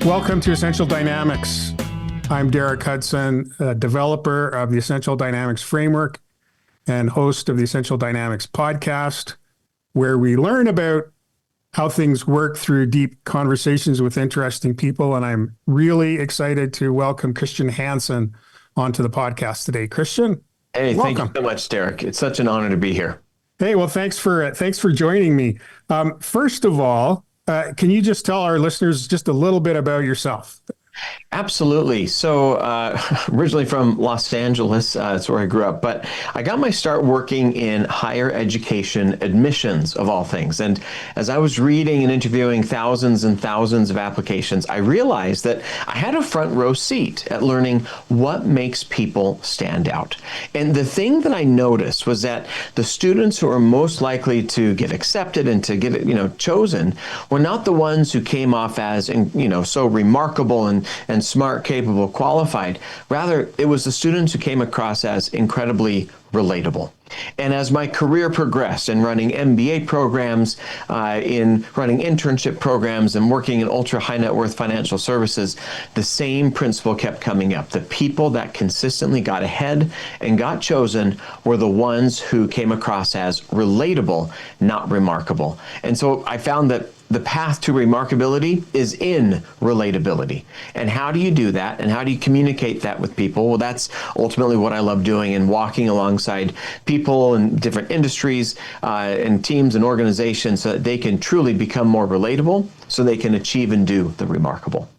Welcome to Essential Dynamics. I'm Derek Hudson, a developer of the Essential Dynamics framework and host of the Essential Dynamics podcast, where we learn about how things work through deep conversations with interesting people. And I'm really excited to welcome Christian Hansen onto the podcast today. Christian, hey, welcome. Thank you so much, Derek. It's such an honor to be here. Hey, well, thanks for joining me. First of all, can you just tell our listeners just a little bit about yourself? Absolutely. So originally from Los Angeles, that's where I grew up, but I got my start working in higher education admissions of all things. And as I was reading and interviewing thousands and thousands of applications, I realized that I had a front row seat at learning what makes people stand out. And the thing that I noticed was that the students who are most likely to get accepted and to get chosen were not the ones who came off as so remarkable and smart, capable, qualified. Rather, it was the students who came across as incredibly relatable. And as my career progressed in running MBA programs, in running internship programs, and working in ultra high net worth financial services, the same principle kept coming up. The people that consistently got ahead and got chosen were the ones who came across as relatable, not remarkable. And so I found that the path to remarkability is in relatability. And how do you do that? And how do you communicate that with people? Well, that's ultimately what I love doing, and walking alongside people in different industries and teams and organizations so that they can truly become more relatable, so they can achieve and do the remarkable.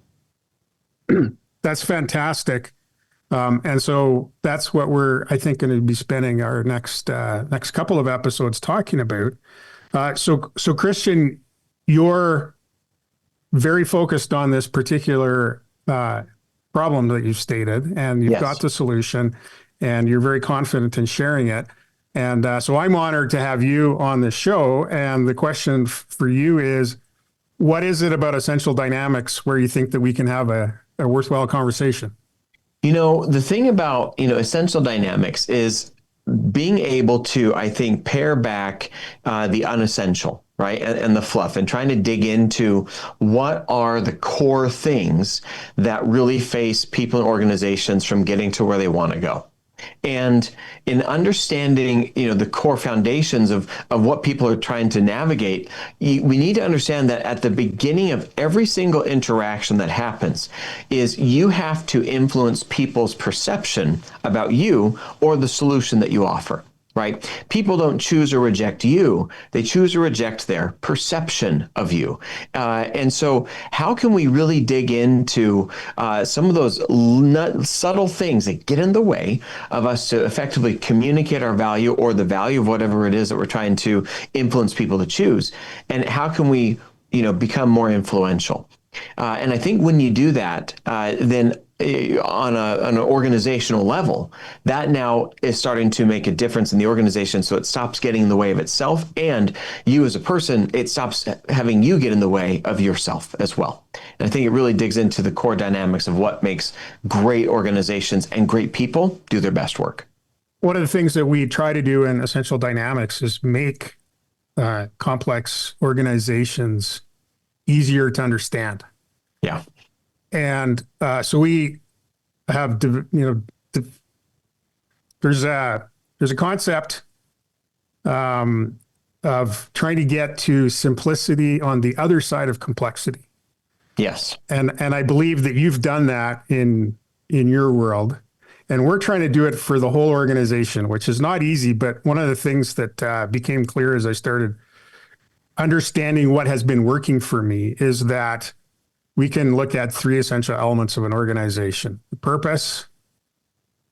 That's fantastic. And so that's what we're, I think, going to be spending our next couple of episodes talking about. So Christian, you're very focused on this particular problem that you've stated, and you've got the solution, and you're very confident in sharing it. And so I'm honored to have you on the show. And the question for you is, what is it about Essential Dynamics where you think that we can have a worthwhile conversation? The thing about, Essential Dynamics is being able to, I think, pare back the unessential, right? And the fluff, and trying to dig into what are the core things that really face people and organizations from getting to where they want to go. And in understanding, the core foundations of what people are trying to navigate, we need to understand that at the beginning of every single interaction that happens is you have to influence people's perception about you or the solution that you offer. Right? People don't choose or reject you. They choose or reject their perception of you. And so how can we really dig into some of those subtle things that get in the way of us to effectively communicate our value or the value of whatever it is that we're trying to influence people to choose? And how can we, become more influential? And I think when you do that, then on an organizational level, that now is starting to make a difference in the organization. So it stops getting in the way of itself, and you as a person, it stops having you get in the way of yourself as well. And I think it really digs into the core dynamics of what makes great organizations and great people do their best work. One of the things that we try to do in Essential Dynamics is make complex organizations easier to understand. Yeah. And so we have, there's a concept of trying to get to simplicity on the other side of complexity. Yes. And I believe that you've done that in your world. And we're trying to do it for the whole organization, which is not easy. But one of the things that became clear as I started understanding what has been working for me is that we can look at three essential elements of an organization: the purpose,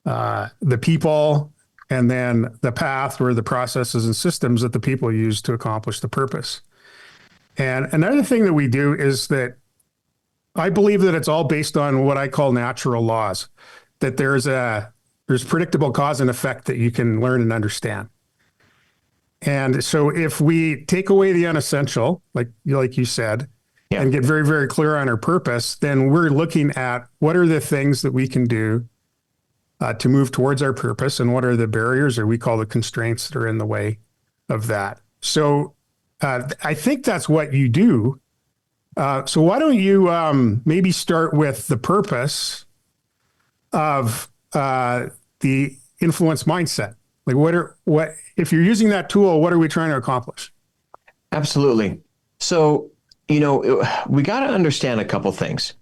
the people, and then the path, or the processes and systems that the people use to accomplish the purpose. And another thing that we do is that I believe that it's all based on what I call natural laws, that there's predictable cause and effect that you can learn and understand. And so if we take away the unessential, like you said, and get very, very clear on our purpose, then we're looking at what are the things that we can do to move towards our purpose, and what are the barriers, or we call the constraints, that are in the way of that. So I think that's what you do. So why don't you maybe start with the purpose of the influence mindset? Like what if you're using that tool, what are we trying to accomplish? Absolutely. So, we got to understand a couple things.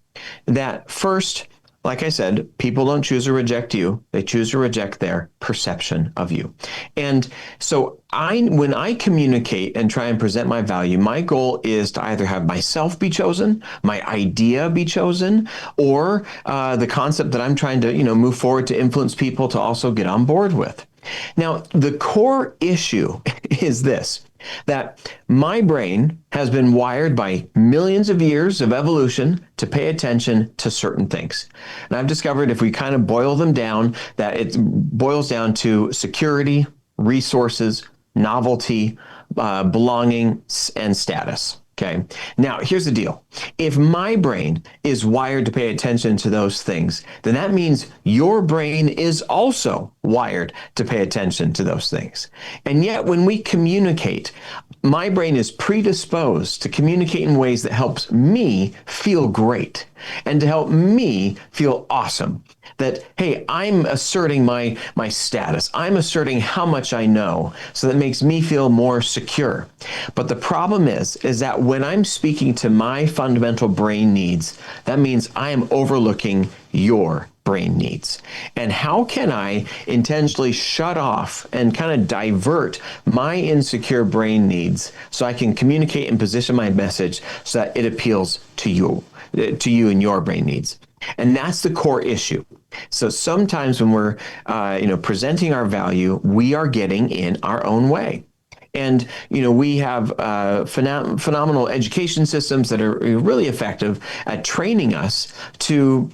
That first, like I said, people don't choose or reject you. They choose to reject their perception of you. And so when I communicate and try and present my value, my goal is to either have myself be chosen, my idea be chosen, or the concept that I'm trying to, move forward to influence people to also get on board with. Now, the core issue is this, that my brain has been wired by millions of years of evolution to pay attention to certain things. And I've discovered if we kind of boil them down, that it boils down to security, resources, novelty, belonging, and status. Okay. Now, here's the deal. If my brain is wired to pay attention to those things, then that means your brain is also wired to pay attention to those things. And yet, when we communicate, my brain is predisposed to communicate in ways that helps me feel great and to help me feel awesome. That, hey, I'm asserting my status. I'm asserting how much I know. So that makes me feel more secure. But the problem is that when I'm speaking to my fundamental brain needs, that means I am overlooking your brain needs. And how can I intentionally shut off and kind of divert my insecure brain needs so I can communicate and position my message so that it appeals to you and your brain needs? And that's the core issue. So sometimes when we're, presenting our value, we are getting in our own way. And, we have phenomenal education systems that are really effective at training us to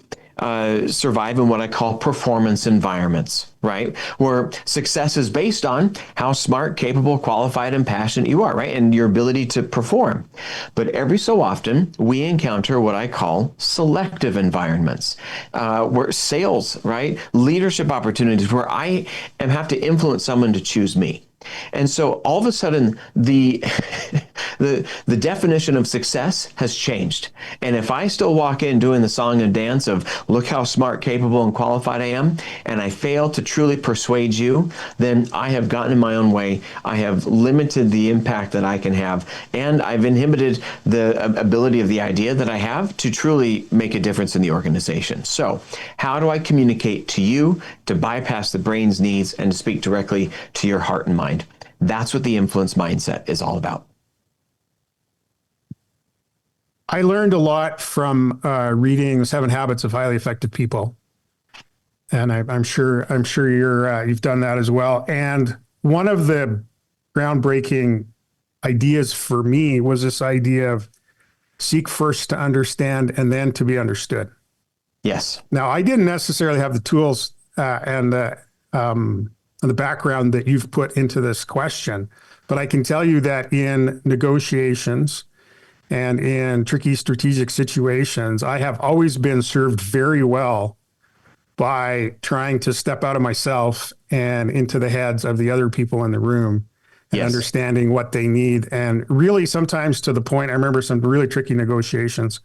survive in what I call performance environments, right? Where success is based on how smart, capable, qualified, and passionate you are, right? And your ability to perform. But every so often, we encounter what I call selective environments, where sales, right? Leadership opportunities, where I have to influence someone to choose me. And so all of a sudden, the the definition of success has changed. And if I still walk in doing the song and dance of look how smart, capable, and qualified I am, and I fail to truly persuade you, then I have gotten in my own way. I have limited the impact that I can have, and I've inhibited the ability of the idea that I have to truly make a difference in the organization. So how do I communicate to you to bypass the brain's needs and to speak directly to your heart and mind? That's what the influence mindset is all about. I learned a lot from reading *7 Habits of Highly Effective People*, and I'm sure you've done that as well. And one of the groundbreaking ideas for me was this idea of seek first to understand and then to be understood. Yes. Now, I didn't necessarily have the tools and the background that you've put into this question, but I can tell you that in negotiations and in tricky strategic situations, I have always been served very well by trying to step out of myself and into the heads of the other people in the room and Yes. understanding what they need. And really, sometimes to the point, I remember some really tricky negotiations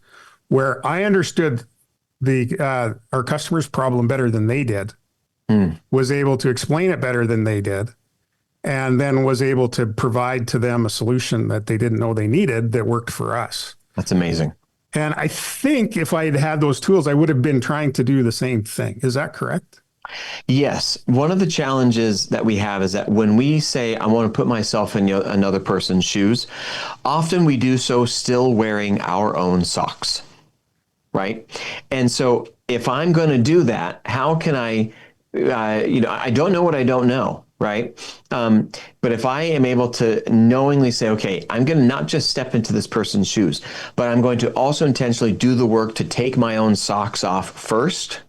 where I understood our customer's problem better than they did, was able to explain it better than they did, and then was able to provide to them a solution that they didn't know they needed that worked for us. That's amazing. And I think if I had had those tools, I would have been trying to do the same thing. Is that correct? Yes. One of the challenges that we have is that when we say, I want to put myself in another person's shoes, often we do so still wearing our own socks, right? And so if I'm going to do that, how can I don't know what I don't know, right? But if I am able to knowingly say, okay, I'm going to not just step into this person's shoes, but I'm going to also intentionally do the work to take my own socks off first,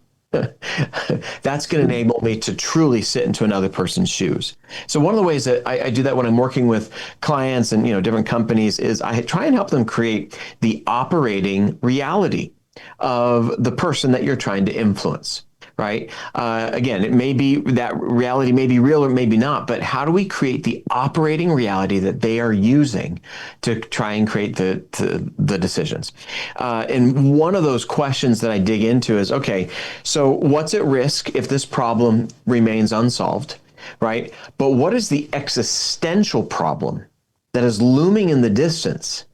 that's going to enable me to truly sit into another person's shoes. So one of the ways that I do that when I'm working with clients and different companies is I try and help them create the operating reality of the person that you're trying to influence. right? Again, it may be that reality may be real or maybe not, but how do we create the operating reality that they are using to try and create the decisions? And one of those questions that I dig into is, okay, so what's at risk if this problem remains unsolved, right? But what is the existential problem that is looming in the distance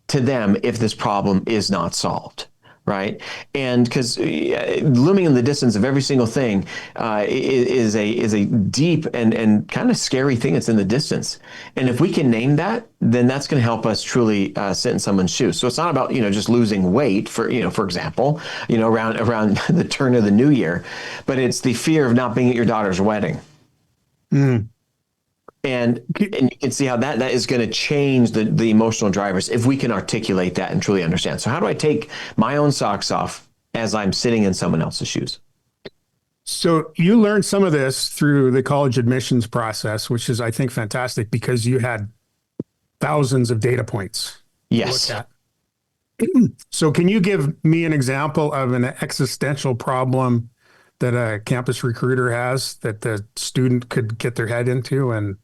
to them if this problem is not solved? Right, and because looming in the distance of every single thing is a deep and kind of scary thing that's in the distance. And if we can name that, then that's going to help us truly sit in someone's shoes. So it's not about just losing weight for example, around the turn of the new year, but it's the fear of not being at your daughter's wedding. Mm. And you can see how that is going to change the emotional drivers if we can articulate that and truly understand. So how do I take my own socks off as I'm sitting in someone else's shoes? So you learned some of this through the college admissions process, which is, I think, fantastic because you had thousands of data points to Yes. look at. So can you give me an example of an existential problem that a campus recruiter has that the student could get their head into and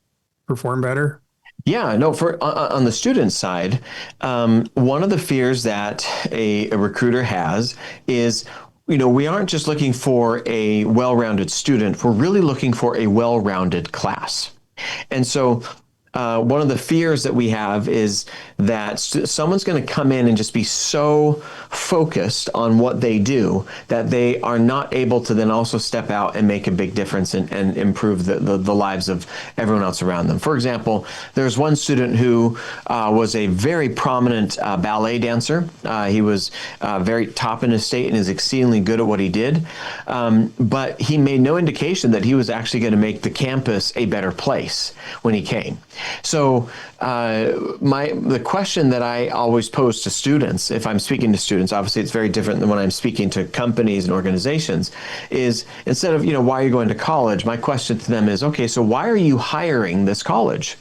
perform better? Yeah, no, for on the student side, one of the fears that a recruiter has is, we aren't just looking for a well-rounded student, we're really looking for a well-rounded class. And so one of the fears that we have is that someone's going to come in and just be so focused on what they do that they are not able to then also step out and make a big difference and improve the lives of everyone else around them. For example, there's one student who was a very prominent ballet dancer. He was very top in his state and is exceedingly good at what he did. But he made no indication that he was actually going to make the campus a better place when he came. So the question that I always pose to students, if I'm speaking to students, obviously it's very different than when I'm speaking to companies and organizations, is instead of, why are you going to college? My question to them is, okay, so why are you hiring this college?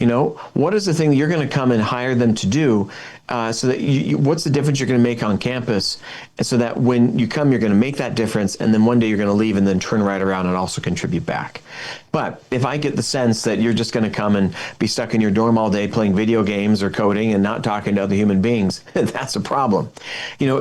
What is the thing that you're going to come and hire them to do so that what's the difference you're going to make on campus so that when you come, you're going to make that difference. And then one day you're going to leave and then turn right around and also contribute back. But if I get the sense that you're just going to come and be stuck in your dorm all day playing video games or coding and not talking to other human beings, that's a problem.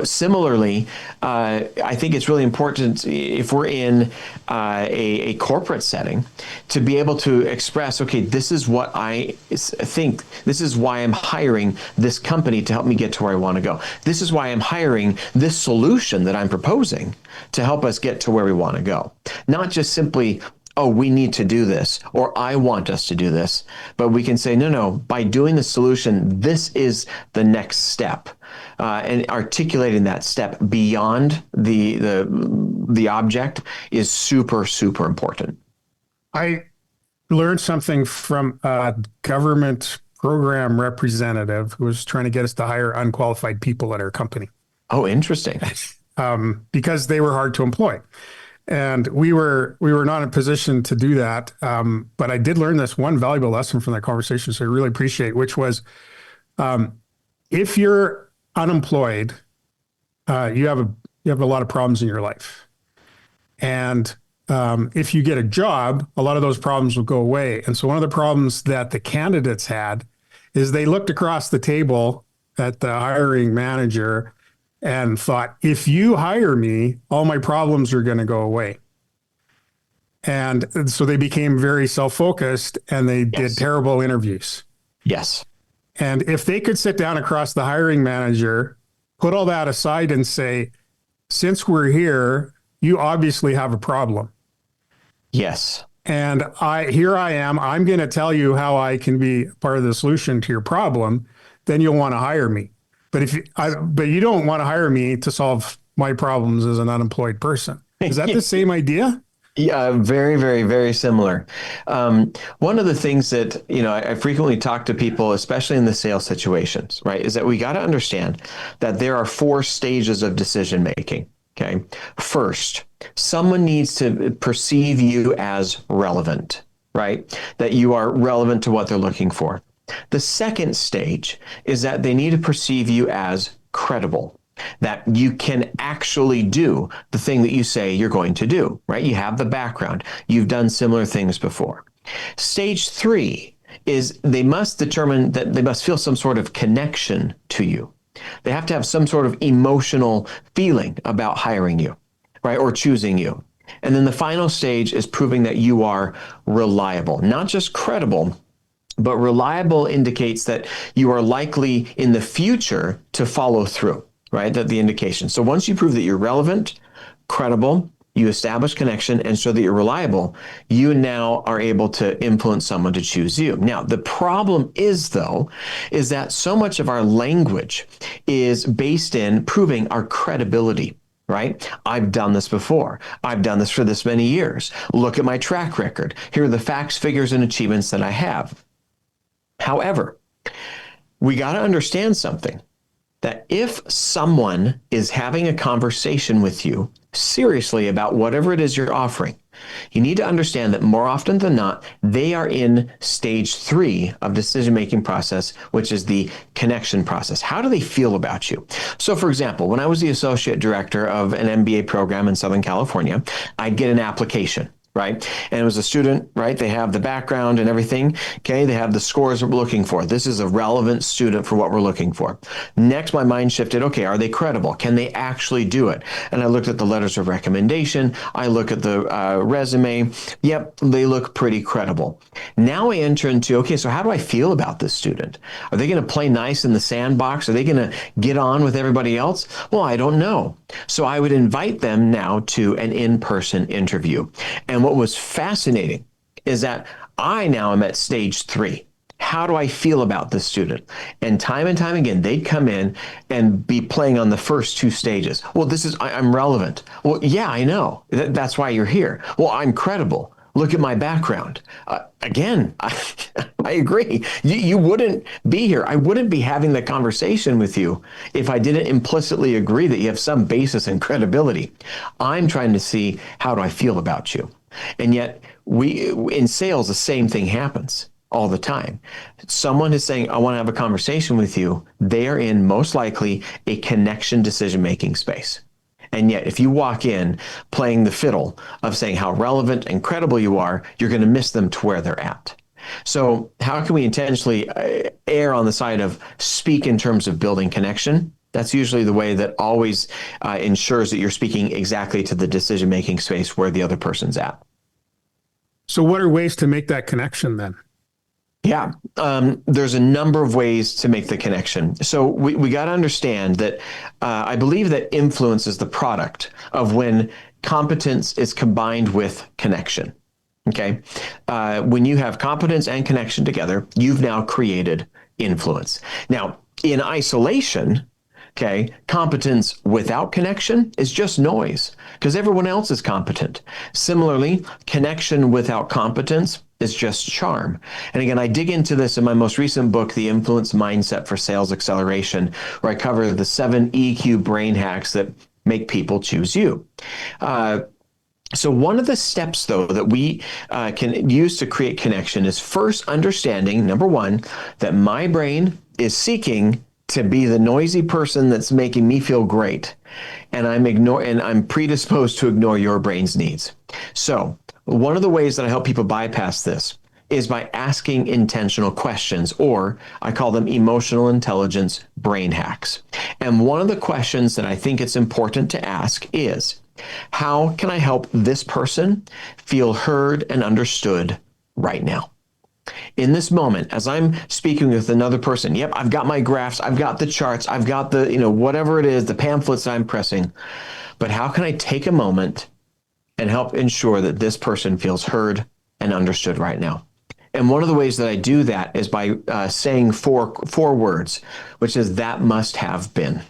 Similarly, I think it's really important if we're in a corporate setting to be able to express, okay, this is what I think, this is why I'm hiring this company to help me get to where I want to go. This is why I'm hiring this solution that I'm proposing to help us get to where we want to go. Not just simply, oh, we need to do this, or I want us to do this, but we can say, no, by doing the solution, this is the next step, and articulating that step beyond the object is super, super important. I learned something from a government program representative who was trying to get us to hire unqualified people at our company. Oh, interesting. Because they were hard to employ. And we were not in a position to do that. But I did learn this one valuable lesson from that conversation, so I really appreciate, which was if you're unemployed, you have a lot of problems in your life. And if you get a job, a lot of those problems will go away. And so one of the problems that the candidates had is they looked across the table at the hiring manager and thought, if you hire me, all my problems are going to go away. And so they became very self-focused and they did terrible interviews. Yes. And if they could sit down across the hiring manager, put all that aside and say, since we're here, you obviously have a problem. Yes. And here I am, I'm going to tell you how I can be part of the solution to your problem, then you'll want to hire me. But but you don't want to hire me to solve my problems as an unemployed person. Is that the same idea? Yeah, very, very, very similar. One of the things that, I frequently talk to people, especially in the sales situations, right, is that we got to understand that there are 4 stages of decision making. Okay. First, someone needs to perceive you as relevant, right? That you are relevant to what they're looking for. The second stage is that they need to perceive you as credible. that you can actually do the thing that you say you're going to do, right? You have the background. You've done similar things before. Stage 3 is they must determine that they must feel some sort of connection to you. They have to have some sort of emotional feeling about hiring you, right? Or choosing you. And then the final stage is proving that you are reliable, not just credible, but reliable indicates that you are likely in the future to follow through, right? That the indication. So once you prove that you're relevant, credible, you establish connection and show that you're reliable, you now are able to influence someone to choose you. Now, the problem is, though, is that so much of our language is based in proving our credibility. Right? I've done this before. I've done this for this many years. Look at my track record. Here are the facts, figures, and achievements that I have. However, we got to understand something, that if someone is having a conversation with you seriously about whatever it is you're offering, you need to understand that more often than not, they are in stage 3 of decision-making process, which is the connection process. How do they feel about you? So for example, when I was the associate director of an MBA program in Southern California, I'd get an application. Right? And it was a student, right? They have the background and everything. Okay. They have the scores that we're looking for. This is a relevant student for what we're looking for. Next, my mind shifted. Okay. Are they credible? Can they actually do it? And I looked at the letters of recommendation. I look at the resume. Yep. They look pretty credible. Now I enter into, okay, so how do I feel about this student? Are they going to play nice in the sandbox? Are they going to get on with everybody else? Well, I don't know. So I would invite them now to an in-person interview. And what was fascinating is that I now am at stage 3. How do I feel about this student? And time again, they'd come in and be playing on the first 2 stages. Well, I'm relevant. Well, yeah, I know. That's why you're here. Well, I'm credible. Look at my background. Again, I agree. You wouldn't be here. I wouldn't be having the conversation with you if I didn't implicitly agree that you have some basis in credibility. I'm trying to see, how do I feel about you? And yet, in sales, the same thing happens all the time. Someone is saying, I want to have a conversation with you. They are in, most likely, a connection decision-making space. And yet, if you walk in playing the fiddle of saying how relevant and credible you are, you're going to miss them to where they're at. So how can we intentionally err on the side of speak in terms of building connection? That's usually the way that always ensures that you're speaking exactly to the decision-making space where the other person's at. So what are ways to make that connection then? Yeah, there's a number of ways to make the connection. So we got to understand that I believe that influence is the product of when competence is combined with connection. Okay, when you have competence and connection together, you've now created influence. Now, in isolation, okay, competence without connection is just noise because everyone else is competent. Similarly, connection without competence is just charm. And again, I dig into this in my most recent book, The Influence Mindset for Sales Acceleration, where I cover the 7 EQ brain hacks that make people choose you. So one of the steps, though, that we can use to create connection is first understanding, number one, that my brain is seeking to be the noisy person that's making me feel great, and I'm predisposed to ignore your brain's needs. So one of the ways that I help people bypass this is by asking intentional questions, or I call them emotional intelligence brain hacks. And one of the questions that I think it's important to ask is, how can I help this person feel heard and understood right now? In this moment, as I'm speaking with another person, yep, I've got my graphs, I've got the charts, I've got the, whatever it is, the pamphlets I'm pressing, but how can I take a moment and help ensure that this person feels heard and understood right now? And one of the ways that I do that is by saying four words, which is that must have been.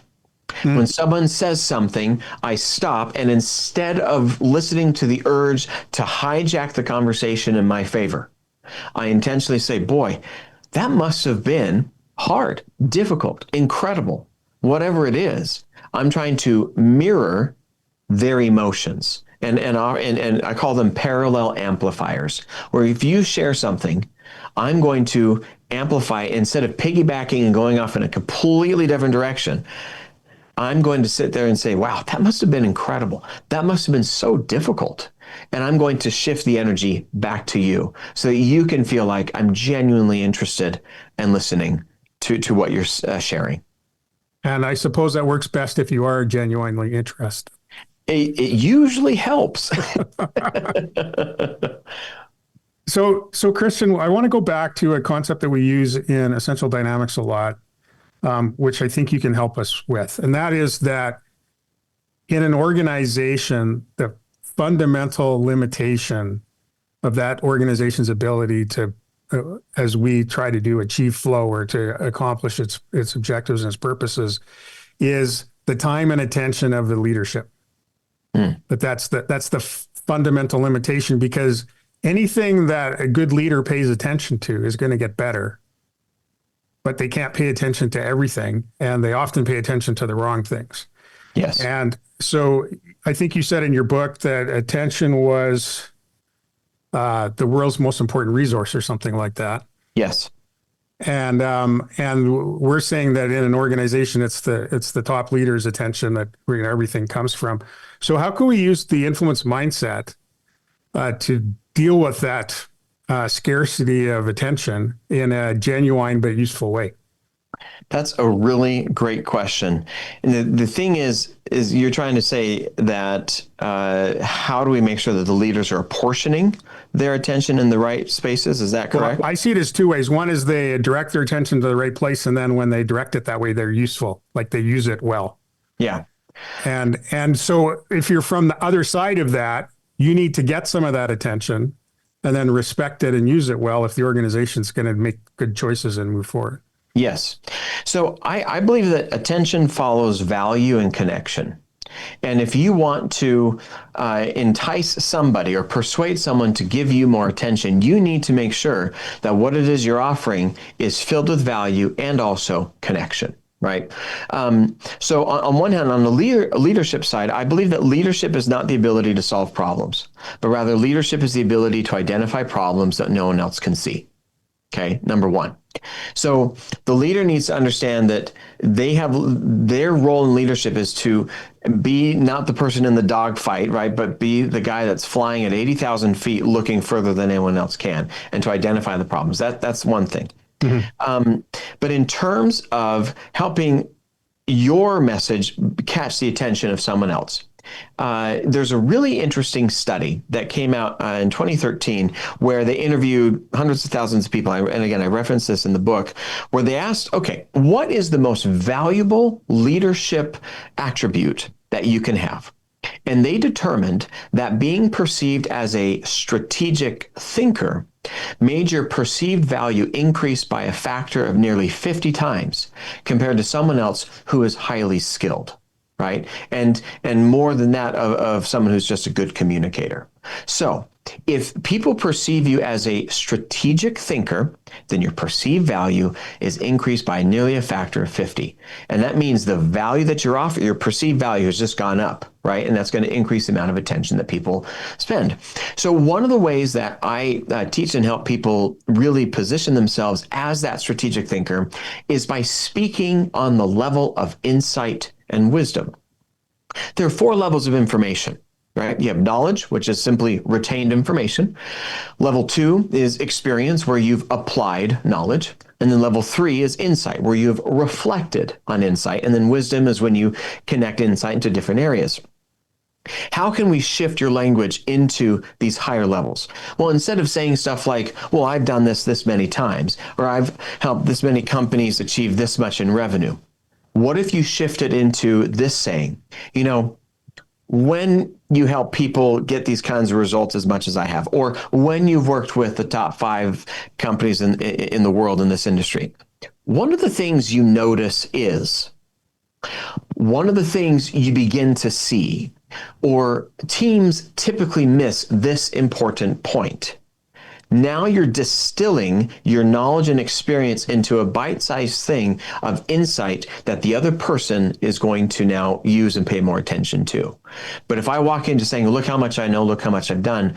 When someone says something, I stop, and instead of listening to the urge to hijack the conversation in my favor, I intentionally say, boy, that must have been hard, difficult, incredible, whatever it is. I'm trying to mirror their emotions. And I call them parallel amplifiers, where if you share something, I'm going to amplify instead of piggybacking and going off in a completely different direction. I'm going to sit there and say, wow, that must have been incredible. That must have been so difficult. And I'm going to shift the energy back to you so that you can feel like I'm genuinely interested and listening to what you're sharing. And I suppose that works best if you are genuinely interested. It usually helps. So Christian, I want to go back to a concept that we use in Essential Dynamics a lot, which I think you can help us with. And that is that in an organization, the fundamental limitation of that organization's ability to, as we try to do, achieve flow or to accomplish its objectives and its purposes, is the time and attention of the leadership. But that's the fundamental limitation, because anything that a good leader pays attention to is going to get better, but they can't pay attention to everything, and they often pay attention to the wrong things. Yes. And so I think you said in your book that attention was the world's most important resource or something like that. Yes. And we're saying that in an organization, it's the top leader's attention that everything comes from. So how can we use the influence mindset to deal with that scarcity of attention in a genuine but useful way? That's a really great question. And the thing is you're trying to say that how do we make sure that the leaders are apportioning their attention in the right spaces? Is that correct? Well, I see it as two ways. One is they direct their attention to the right place, and then when they direct it that way, they're useful, like they use it well. Yeah. And so if you're from the other side of that, you need to get some of that attention and then respect it and use it well if the organization's going to make good choices and move forward. Yes. So I believe that attention follows value and connection. And if you want to entice somebody or persuade someone to give you more attention, you need to make sure that what it is you're offering is filled with value and also connection. Right. So on one hand, on the leadership side, I believe that leadership is not the ability to solve problems, but rather leadership is the ability to identify problems that no one else can see. Okay, number one. So the leader needs to understand that they have their role in leadership is to be not the person in the dogfight, right, but be the guy that's flying at 80,000 feet looking further than anyone else can, and to identify the problems. That's one thing. Mm-hmm. But in terms of helping your message catch the attention of someone else, there's a really interesting study that came out in 2013 where they interviewed hundreds of thousands of people. And again, I reference this in the book, where they asked, okay, what is the most valuable leadership attribute that you can have? And they determined that being perceived as a strategic thinker made your perceived value increase by a factor of nearly 50 times compared to someone else who is highly skilled, right? And more than that of someone who's just a good communicator. So if people perceive you as a strategic thinker, then your perceived value is increased by nearly a factor of 50. And that means the value that you're offering, your perceived value has just gone up, right? And that's going to increase the amount of attention that people spend. So one of the ways that I teach and help people really position themselves as that strategic thinker is by speaking on the level of insight and wisdom. There are 4 levels of information. Right? You have knowledge, which is simply retained information. Level 2 is experience, where you've applied knowledge. And then level 3 is insight, where you've reflected on insight. And then wisdom is when you connect insight into different areas. How can we shift your language into these higher levels? Well, instead of saying stuff like, well, I've done this many times, or I've helped this many companies achieve this much in revenue. What if you shift it into this saying, when you help people get these kinds of results as much as I have, or when you've worked with the top 5 companies in the world in this industry, one of the things you notice is, one of the things you begin to see, or teams typically miss this important point. Now you're distilling your knowledge and experience into a bite-sized thing of insight that the other person is going to now use and pay more attention to. But if I walk into saying, look how much I know, look how much I've done,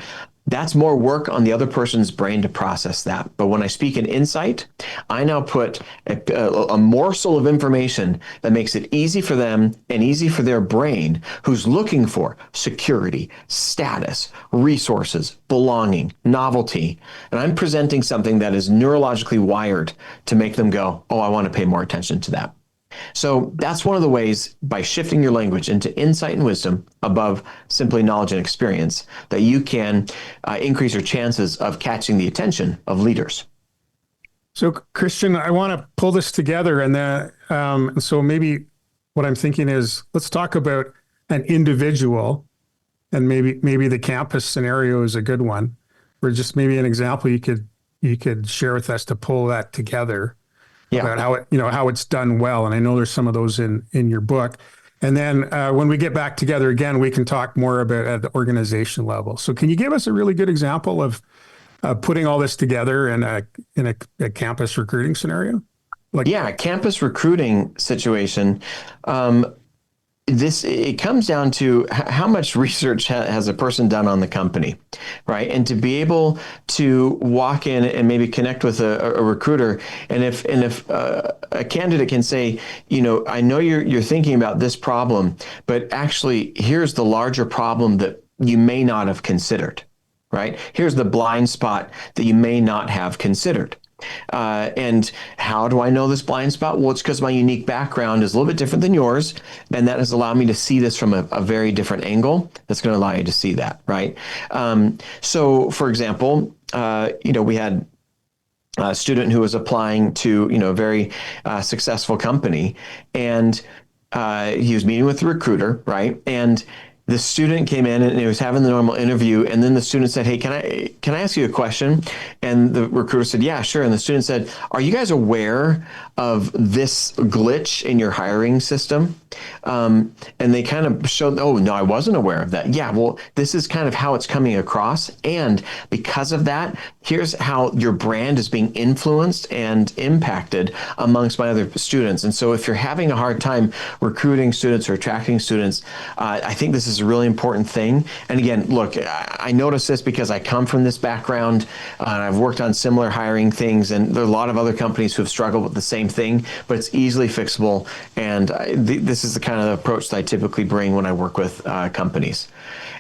That's more work on the other person's brain to process that. But when I speak in insight, I now put a morsel of information that makes it easy for them and easy for their brain, who's looking for security, status, resources, belonging, novelty. And I'm presenting something that is neurologically wired to make them go, oh, I want to pay more attention to that. So that's one of the ways, by shifting your language into insight and wisdom above simply knowledge and experience, that you can increase your chances of catching the attention of leaders. So, Christian, I want to pull this together, and then so maybe what I'm thinking is, let's talk about an individual, and maybe the campus scenario is a good one, or just maybe an example you could share with us to pull that together. Yeah. About how it's done well. And I know there's some of those in your book. And then when we get back together again, we can talk more about at the organization level. So can you give us a really good example of putting all this together in a campus recruiting scenario? Campus recruiting situation. It comes down to how much research has a person done on the company, right? And to be able to walk in and maybe connect with a recruiter, and if a candidate can say, I know you're thinking about this problem, but actually here's the larger problem that you may not have considered, right? Here's the blind spot that you may not have considered. And how do I know this blind spot? Well, it's because my unique background is a little bit different than yours, and that has allowed me to see this from a very different angle. That's going to allow you to see that, right? So, for example, we had a student who was applying to a very successful company, and he was meeting with the recruiter, right? And the student came in and he was having the normal interview, and then the student said, "Hey, can I ask you a question?" And the recruiter said, "Yeah, sure." And the student said, "Are you guys aware of this glitch in your hiring system?" And they kind of showed, "Oh, no, I wasn't aware of that." "Yeah, well, this is kind of how it's coming across. And because of that, here's how your brand is being influenced and impacted amongst my other students. And so if you're having a hard time recruiting students or attracting students, I think this is a really important thing." And again, look, I notice this because I come from this background, and I've worked on similar hiring things, and there are a lot of other companies who have struggled with the same thing, but it's easily fixable. And this is the kind of approach that I typically bring when I work with companies.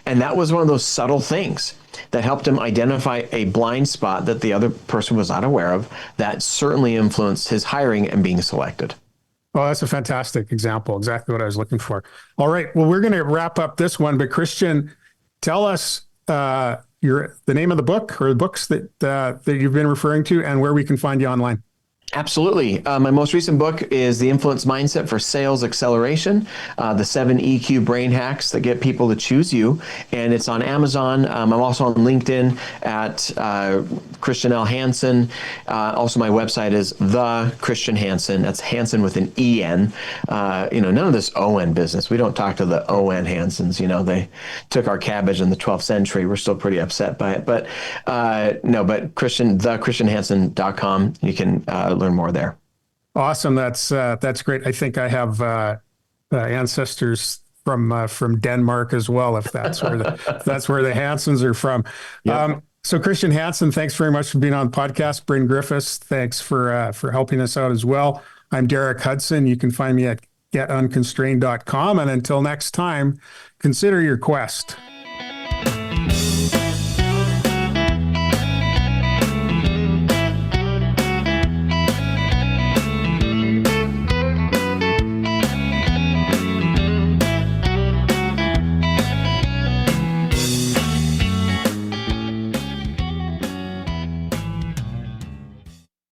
And that was one of those subtle things that helped him identify a blind spot that the other person was not aware of, that certainly influenced his hiring and being selected. Oh, that's a fantastic example. Exactly what I was looking for. All right. Well, we're going to wrap up this one, but Christian, tell us the name of the book or the books that you've been referring to, and where we can find you online. Absolutely. My most recent book is The Influence Mindset for Sales Acceleration, the 7 EQ brain hacks that get people to choose you. And it's on Amazon. I'm also on LinkedIn at Christian L. Hansen. Also, my website is The Christian Hansen. That's Hansen with an E-N. None of this O-N business. We don't talk to the O-N Hansens. They took our cabbage in the 12th century. We're still pretty upset by it. But thechristianhansen.com. You can learn more there. Awesome. That's great. I think I have ancestors from Denmark as well, if that's where the Hansens are from. Yep. So Christian Hansen, thanks very much for being on the podcast. Bryn Griffiths, thanks for helping us out as well. I'm Derek Hudson. You can find me at getunconstrained.com. And until next time, consider your quest.